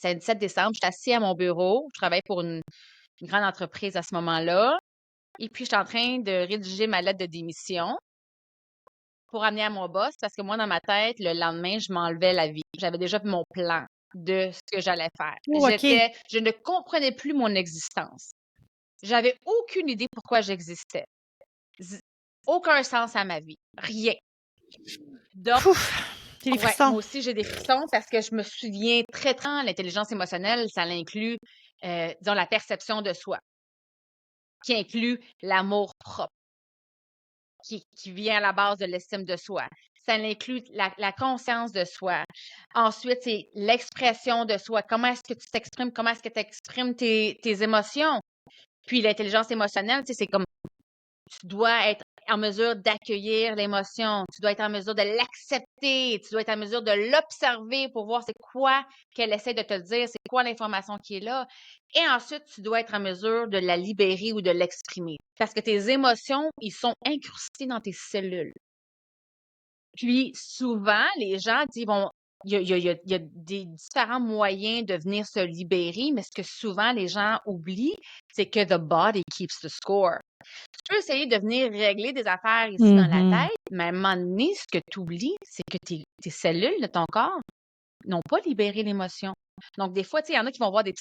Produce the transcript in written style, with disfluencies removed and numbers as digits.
c'est le 17 décembre, je suis assise à mon bureau, je travaille pour une grande entreprise à ce moment-là, et puis je suis en train de rédiger ma lettre de démission pour amener à mon boss parce que moi, dans ma tête, le lendemain, je m'enlevais la vie. J'avais déjà mon plan de ce que j'allais faire. Oh, OK. Je ne comprenais plus mon existence. J'avais aucune idée pourquoi j'existais. Z- Aucun sens à ma vie. Rien. Donc, Ouf! J'ai des ouais, frissons. moi aussi, j'ai des frissons parce que je me souviens très, l'intelligence émotionnelle, ça inclut, disons, la perception de soi, qui inclut l'amour propre, qui vient à la base de l'estime de soi. Ça inclut la conscience de soi. Ensuite, c'est l'expression de soi. Comment est-ce que tu t'exprimes? Comment est-ce que tu exprimes tes émotions? Puis l'intelligence émotionnelle, tu sais, c'est comme tu dois être en mesure d'accueillir l'émotion, tu dois être en mesure de l'accepter, tu dois être en mesure de l'observer pour voir c'est quoi qu'elle essaie de te dire, c'est quoi l'information qui est là. Et ensuite, tu dois être en mesure de la libérer ou de l'exprimer. Parce que tes émotions, ils sont incrustés dans tes cellules. Puis souvent, les gens disent, bon, il y a des différents moyens de venir se libérer, mais ce que souvent les gens oublient, c'est que the body keeps the score. Tu peux essayer de venir régler des affaires ici dans la Mhm. tête, mais à un moment donné, ce que tu oublies, c'est que tes cellules de ton corps n'ont pas libéré l'émotion. Donc, des fois, tu sais, il y en a qui vont voir des petites